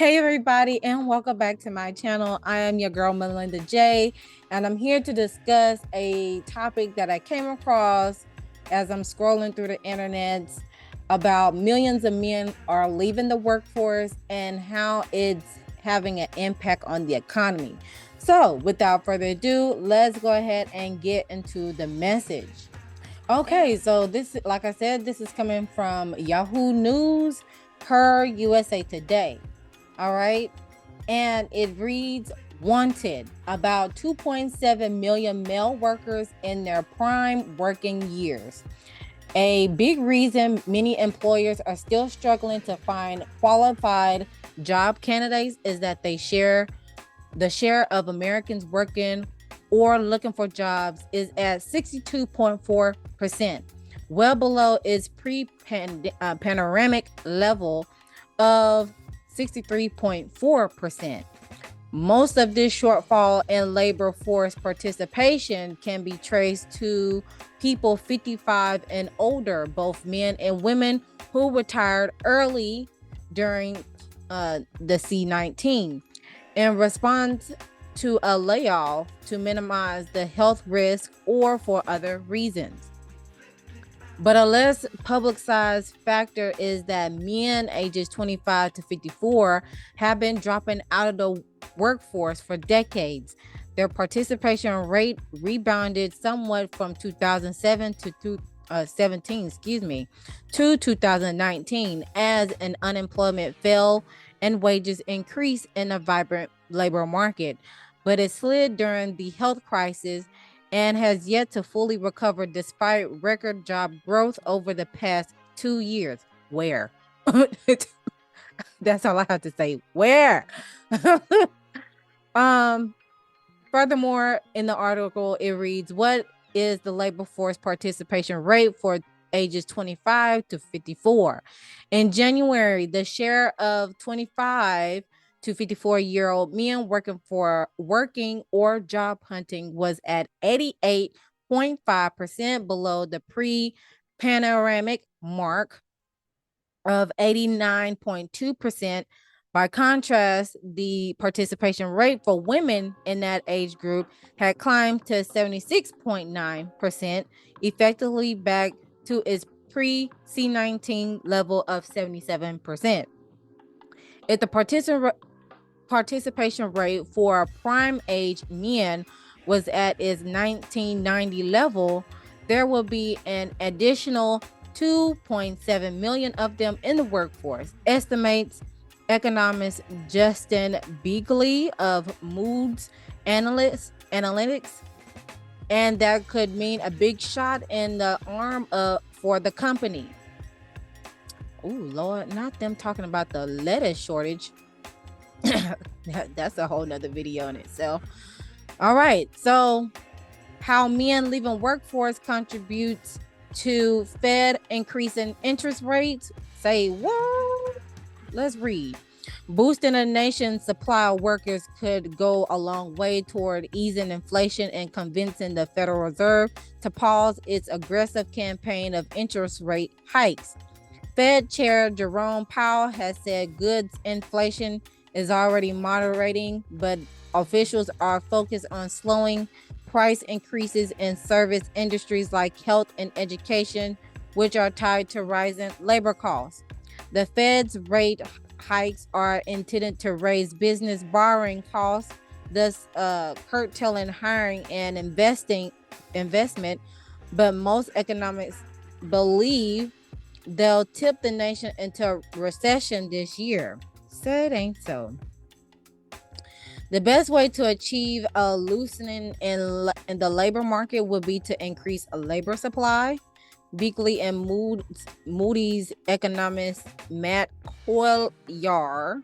Hey everybody, and welcome back to my channel. I am your girl Molinda Jae, and I'm here to discuss a topic that I came across as I'm scrolling through the internet about millions of men are leaving the workforce and how it's having an impact on the economy. So, without further ado, let's go ahead and get into the message. Okay, so this, like I said, this is coming from Yahoo News per USA Today. All right. And it reads wanted about 2.7 million male workers in their prime working years. A big reason many employers are still struggling to find qualified job candidates is that the share of Americans working or looking for jobs is at 62.4%, well below its pre-panoramic level of 63.4%. Most of this shortfall in labor force participation can be traced to people 55 and older, both men and women who retired early during the C-19 in response to a layoff to minimize the health risk or for other reasons. But a less publicized factor is that men ages 25 to 54 have been dropping out of the workforce for decades. Their participation rate rebounded somewhat from 2007 to 2019 as an unemployment fell and wages increased in a vibrant labor market. But it slid during the health crisis and has yet to fully recover despite record job growth over the past 2 years. Where? That's all I have to say. Where? Furthermore, in the article, it reads, what is the labor force participation rate for ages 25 to 54? In January, the share of 25 to 54-year-old men working or job hunting was at 88.5% below the pre-panoramic mark of 89.2%. By contrast, the participation rate for women in that age group had climbed to 76.9%, effectively back to its pre-C-19 level of 77%. If the participation rate for prime age men was at its 1990 level, there will be an additional 2.7 million of them in the workforce, estimates economist Justin Beagley of Moods Analytics. And that could mean a big shot in the arm for the company. Oh, Lord, not them talking about the lettuce shortage. That's a whole nother video in itself. All right, so how men leaving workforce contributes to Fed increasing interest rates. Say what? Let's read. Boosting a nation's supply of workers could go a long way toward easing inflation and convincing the Federal Reserve to pause its aggressive campaign of interest rate hikes. Fed Chair Jerome Powell has said goods inflation is already moderating, but officials are focused on slowing price increases in service industries like health and education, which are tied to rising labor costs. The Fed's rate hikes are intended to raise business borrowing costs, thus curtailing hiring and investment, but most economics believe they'll tip the nation into recession this year. So it ain't so. The best way to achieve a loosening in the labor market would be to increase a labor supply. Beakley and Moody's economist Matt Couillard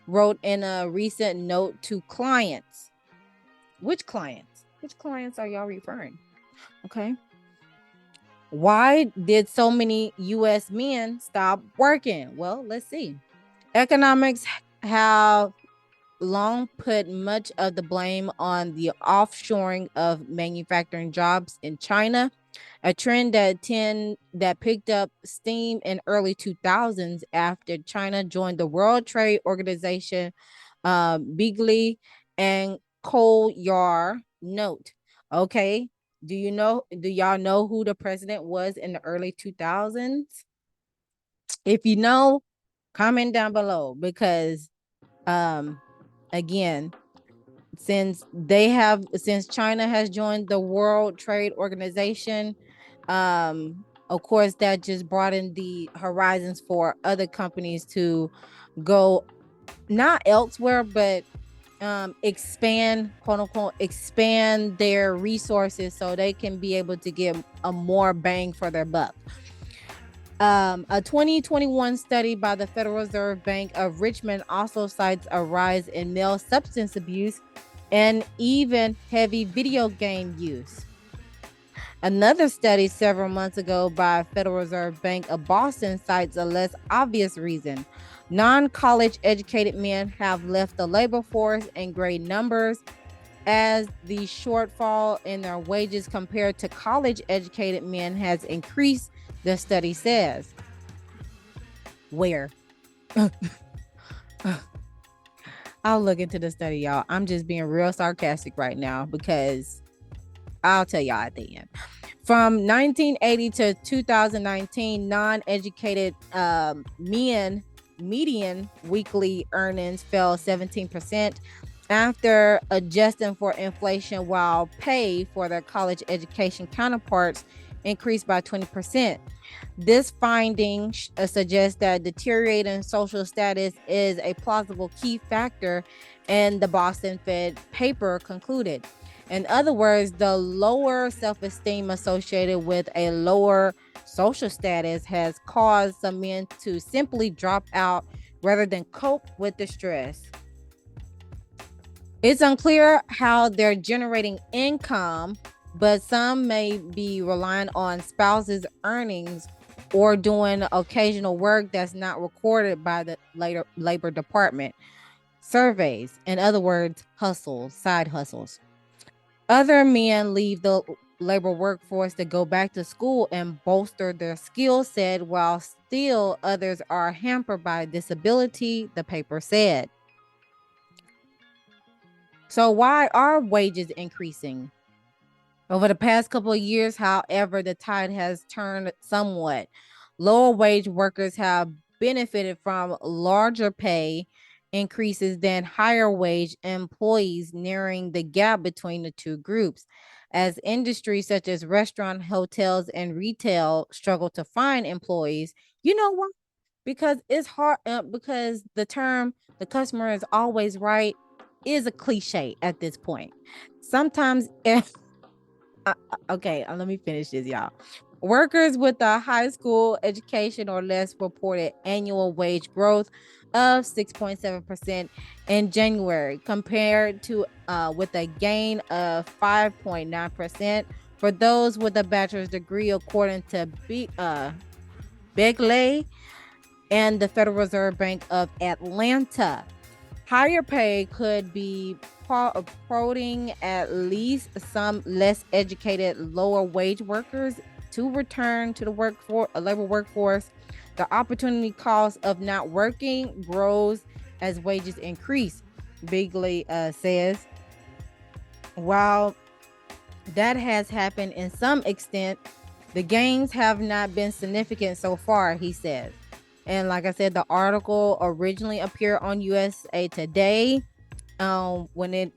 wrote in a recent note to clients. Which clients? Which clients are y'all referring? Okay. Why did so many U.S. men stop working? Well, let's see. Economics have long put much of the blame on the offshoring of manufacturing jobs in China. a trend that picked up steam in early 2000s after China joined the World Trade Organization. Bigley and Koyar note. Okay, do y'all know who the president was in the early 2000s? If you know, comment down below, because again, since China has joined the World Trade Organization, of course that just broadened the horizons for other companies to go not elsewhere, but expand, quote unquote, expand their resources so they can be able to get a more bang for their buck. A 2021 study by the Federal Reserve Bank of Richmond also cites a rise in male substance abuse and even heavy video game use. Another study several months ago by Federal Reserve Bank of Boston cites a less obvious reason. Non-college educated men have left the labor force in great numbers as the shortfall in their wages compared to college educated men has increased, the study says. Where? I'll look into the study, y'all. I'm just being real sarcastic right now because I'll tell y'all at the end. From 1980 to 2019, non-educated men median weekly earnings fell 17% after adjusting for inflation, while pay for their college education counterparts increased by 20%. This finding suggests that deteriorating social status is a plausible key factor, and the Boston Fed paper concluded. In other words, the lower self-esteem associated with a lower social status has caused some men to simply drop out rather than cope with the stress. It's unclear how they're generating income, but some may be relying on spouses' earnings or doing occasional work that's not recorded by the labor department. Surveys, in other words, hustles, side hustles. Other men leave the labor workforce to go back to school and bolster their skill set, while still others are hampered by disability, the paper said. So why are wages increasing? Over the past couple of years, however, the tide has turned somewhat. Lower wage workers have benefited from larger pay increases than higher wage employees, narrowing the gap between the two groups. As industries such as restaurant, hotels, and retail struggle to find employees, you know what? Because it's hard, because the term "the customer is always right" is a cliche at this point. Sometimes okay, let me finish this, y'all. Workers with a high school education or less reported annual wage growth of 6.7% in January, compared to with a gain of 5.9% for those with a bachelor's degree, according to Begley and the Federal Reserve Bank of Atlanta. Higher pay could be prodding at least some less educated, lower wage workers to return to the labor workforce. The opportunity cost of not working grows as wages increase, Bigley says. While that has happened in some extent, the gains have not been significant so far, he says. And like I said, the article originally appeared on USA Today. When it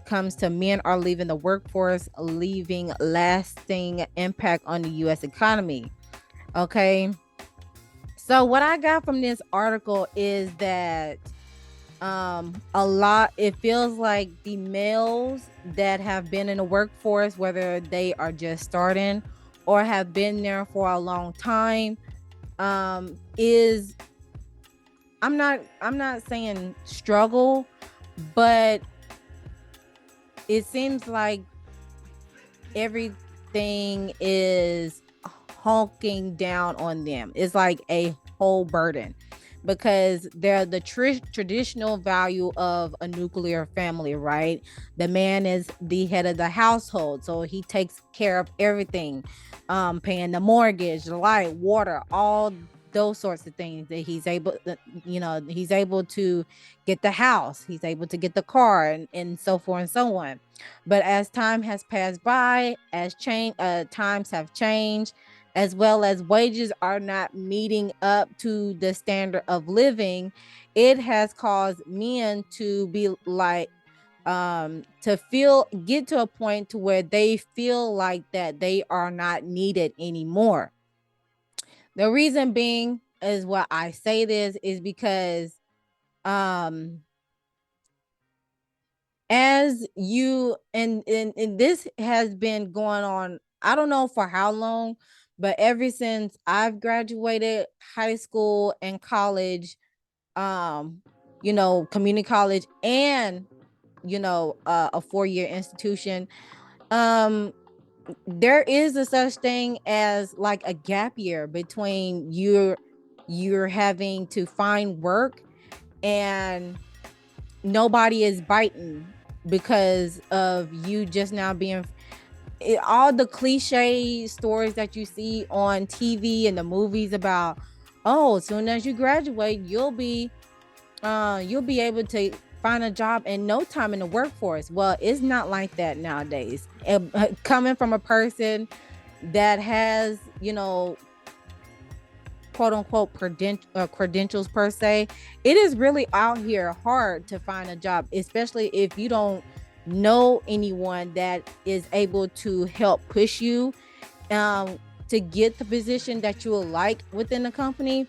comes to men are leaving the workforce, leaving lasting impact on the U.S. economy. Okay. So what I got from this article is that it feels like the males that have been in the workforce, whether they are just starting or have been there for a long time, is I'm not saying struggle, but it seems like everything is honking down on them. It's like a whole burden, because they're the traditional value of a nuclear family, right? The man is the head of the household, so he takes care of everything, paying the mortgage, the light, water, all those sorts of things. That he's able, he's able to get the house, he's able to get the car, and so forth and so on. But as time has passed by, as times have changed, as well as wages are not meeting up to the standard of living, it has caused men to be like, to feel, get to a point to where they feel like that they are not needed anymore. The reason being is, what I say this is because, um as you and this has been going on, I don't know for how long, but ever since I've graduated high school and college, um community college, and a 4-year institution, um there is a such thing as like a gap year between you're having to find work, and nobody is biting because of you just now being all the cliche stories that you see on TV and the movies about, oh, as soon as you graduate, you'll be able to find a job in no time in the workforce. Well, it's not like that nowadays. Coming from a person that has, quote unquote credentials per se, it is really out here hard to find a job, especially if you don't know anyone that is able to help push you, um, to get the position that you would like within the company.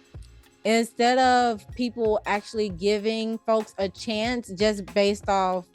Instead of people actually giving folks a chance just based off,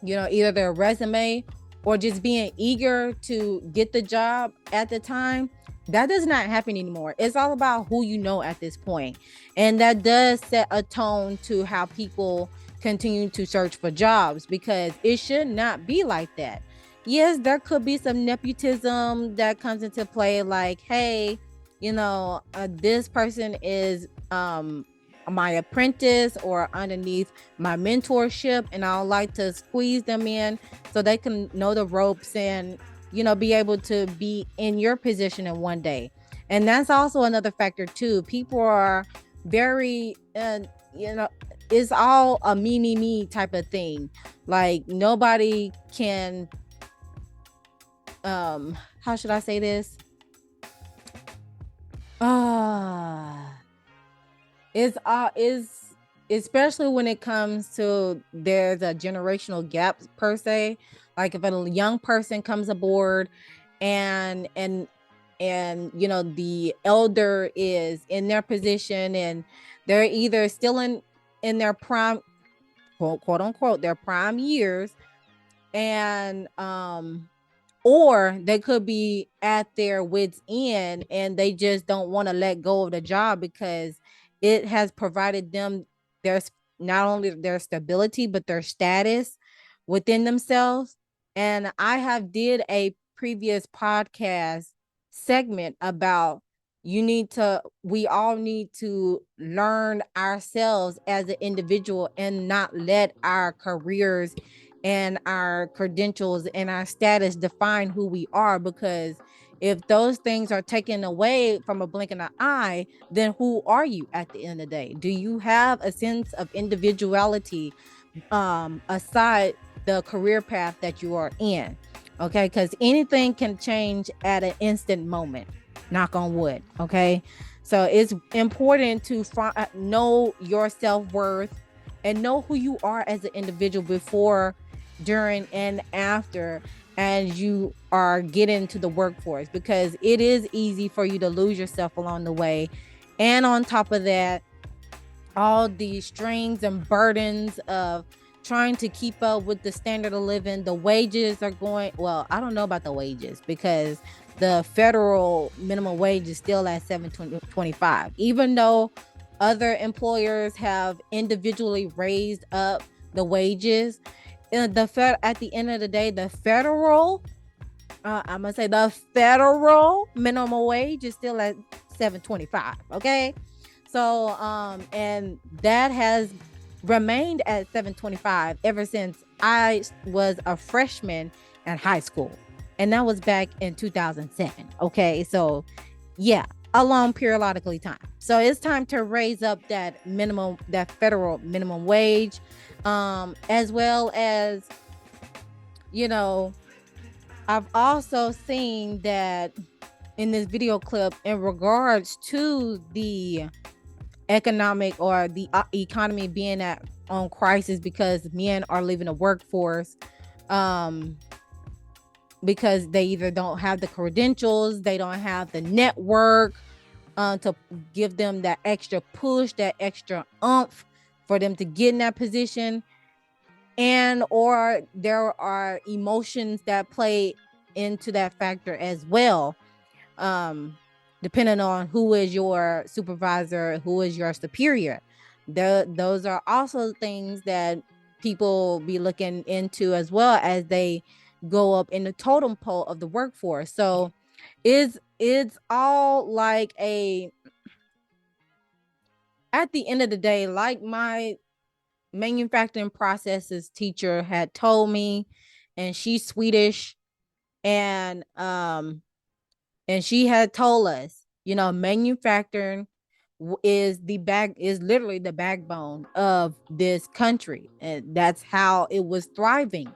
either their resume or just being eager to get the job at the time, that does not happen anymore. It's all about who you know at this point. And that does set a tone to how people continue to search for jobs, because it should not be like that. Yes, there could be some nepotism that comes into play, like, hey, this person is my apprentice or underneath my mentorship, and I'd like to squeeze them in so they can know the ropes and be able to be in your position in one day. And that's also another factor too. People are very it's all a me type of thing. Like, nobody can, how should I say this, ah is especially when it comes to, there's a generational gap per se. Like, if a young person comes aboard, and the elder is in their position, and they're either still in their prime, quote unquote, their prime years, and or they could be at their wits end, and they just don't want to let go of the job because it has provided them their, not only their stability but their status within themselves. And I have did a previous podcast segment about, we all need to learn ourselves as an individual and not let our careers and our credentials and our status define who we are. Because if those things are taken away from a blink of an eye, then who are you at the end of the day? Do you have a sense of individuality, aside the career path that you are in? Okay, because anything can change at an instant moment, knock on wood. Okay, so it's important to know your self-worth and know who you are as an individual before, during, and after, as you are getting to the workforce, because it is easy for you to lose yourself along the way. And on top of that, all the strings and burdens of trying to keep up with the standard of living. The wages are going, well, I don't know about the wages, because the federal minimum wage is still at $7.25, even though other employers have individually raised up the wages. At the end of the day, the federal minimum wage is still at $7.25. Okay, So, and that has remained at 725 ever since I was a freshman in high school. And that was back in 2007. Okay. So, yeah, a long periodically time. So it's time to raise up that minimum, that federal minimum wage, as well as, you know, I've also seen that in this video clip in regards to the economic or the economy being at on crisis because men are leaving the workforce, um because they either don't have the credentials, they don't have the network, to give them that extra push, that extra oomph for them to get in that position, and or there are emotions that play into that factor as well, um depending on who is your supervisor, who is your superior. Those are also things that people be looking into as well as they go up in the totem pole of the workforce. So it's all like a, at the end of the day, like my manufacturing processes teacher had told me, and she's Swedish, and she had told us, manufacturing is literally the backbone of this country, and that's how it was thriving,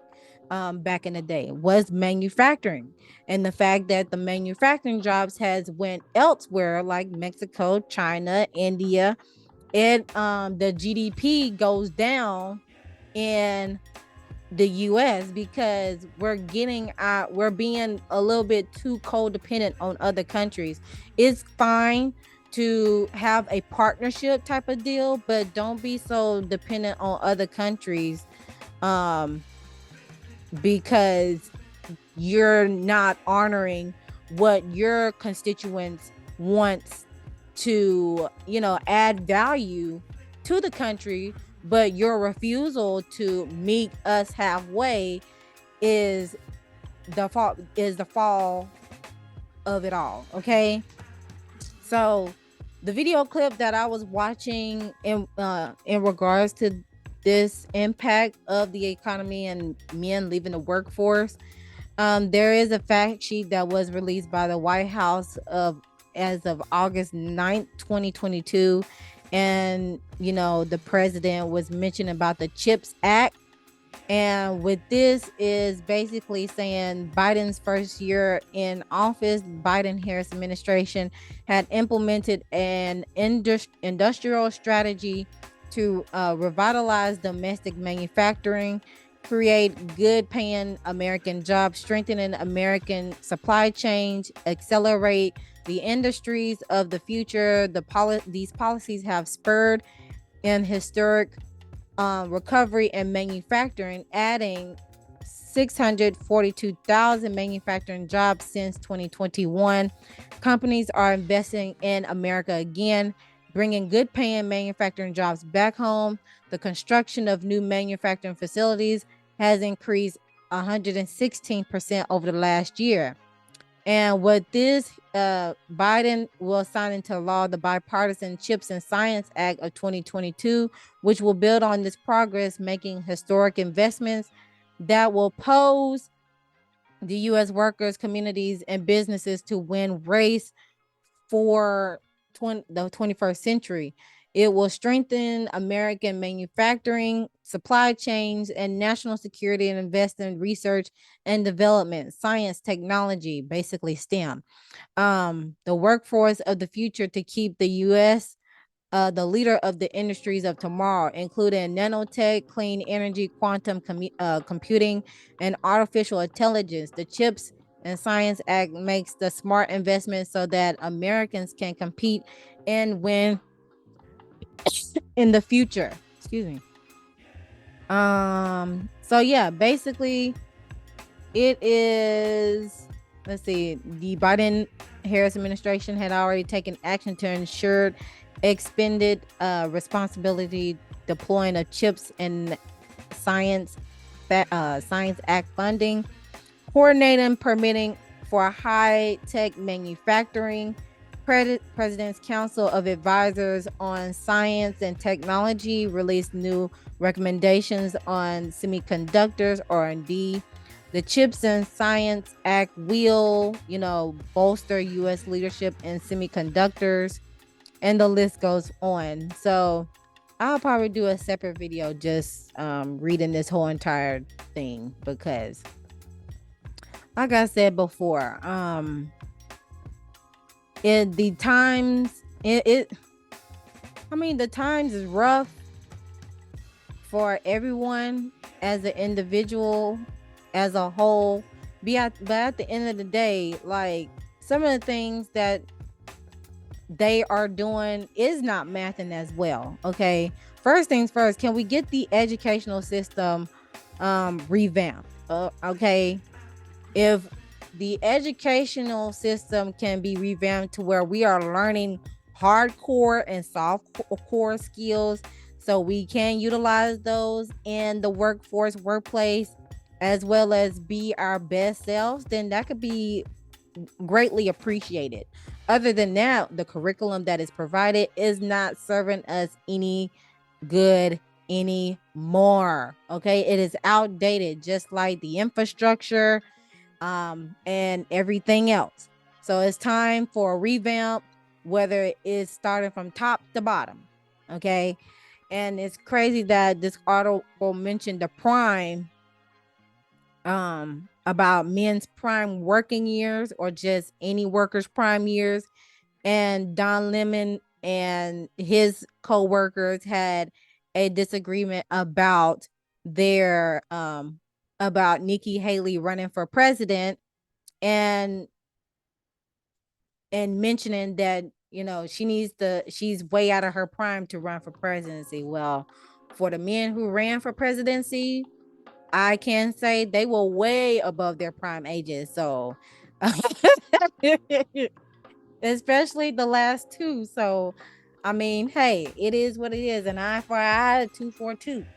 back in the day, was manufacturing. And the fact that the manufacturing jobs has went elsewhere like Mexico, China, India, the GDP goes down in the US because we're being a little bit too codependent on other countries. It's fine to have a partnership type of deal, but don't be so dependent on other countries, um because you're not honoring what your constituents wants to, add value to the country, but your refusal to meet us halfway is the fall of it all. Okay. So the video clip that I was watching in regards to this impact of the economy and men leaving the workforce, there is a fact sheet that was released by the White House as of August 9th, 2022. And, the president was mentioning about the CHIPS Act. And with this is basically saying Biden's first year in office, Biden-Harris administration had implemented an industrial strategy to revitalize domestic manufacturing, create good paying American jobs, strengthening American supply chains, accelerate the industries of the future. These policies have spurred an historic recovery in manufacturing, adding 642,000 manufacturing jobs since 2021. Companies are investing in America again, bringing good paying manufacturing jobs back home. The construction of new manufacturing facilities has increased 116% over the last year. And with this, Biden will sign into law the Bipartisan Chips and Science Act of 2022, which will build on this progress, making historic investments that will pose the U.S. workers, communities, and businesses to win race for the 21st century. It will strengthen American manufacturing, supply chains, and national security, and invest in research and development, science, technology, basically STEM. The workforce of the future to keep the U.S. The leader of the industries of tomorrow, including nanotech, clean energy, quantum computing, and artificial intelligence. The CHIPS and Science Act makes the smart investments so that Americans can compete and win in the future. Excuse me. So yeah, basically it is, let's see, the Biden Harris administration had already taken action to ensure expended responsibility deploying of CHIPS and Science Act funding, coordinating permitting for high-tech manufacturing, President's Council of Advisors on Science and Technology released new recommendations on semiconductors R&D. The Chips and Science Act will, bolster U.S. leadership in semiconductors, and the list goes on. So I'll probably do a separate video just reading this whole entire thing because, like I said before, the times the times is rough for everyone as an individual, as a whole. But at the end of the day, like, some of the things that they are doing is not mathing as well. Okay, first things first, can we get the educational system revamped? Okay, if the educational system can be revamped to where we are learning hardcore and soft core skills, so we can utilize those in the workplace, as well as be our best selves, then that could be greatly appreciated. Other than that, the curriculum that is provided is not serving us any good anymore. Okay, it is outdated, just like the infrastructure and everything else. So it's time for a revamp, whether it's starting from top to bottom. Okay, and it's crazy that this article mentioned the prime about men's prime working years, or just any worker's prime years. And Don Lemon and his co-workers had a disagreement about their about Nikki Haley running for president, and mentioning that she's way out of her prime to run for presidency. Well, for the men who ran for presidency, I can say they were way above their prime ages. So especially the last two. So I mean, hey, it is what it is. An eye for an eye, a tooth for a tooth.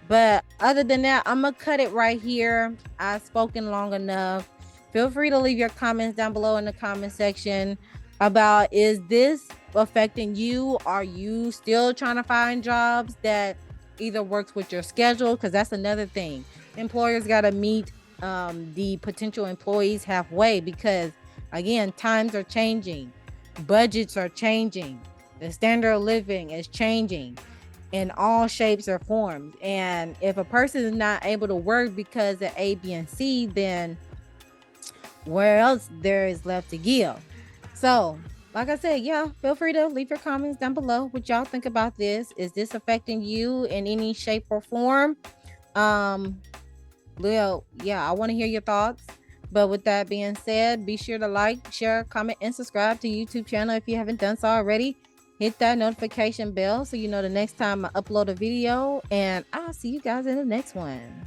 But other than that, I'm gonna cut it right here. I've spoken long enough. Feel free to leave your comments down below in the comment section about, is this affecting you? Are you still trying to find jobs that either works with your schedule? Because that's another thing. Employers got to meet the potential employees halfway, because again, times are changing, budgets are changing, the standard of living is changing in all shapes or forms. And if a person is not able to work because of A, B, and C, then where else there is left to give? So, like I said, yeah, feel free to leave your comments down below what y'all think about this. Is this affecting you in any shape or form? Well, yeah, I want to hear your thoughts. But with that being said, be sure to like, share, comment, and subscribe to YouTube channel if you haven't done so already. Hit that notification bell so you know the next time I upload a video, and I'll see you guys in the next one.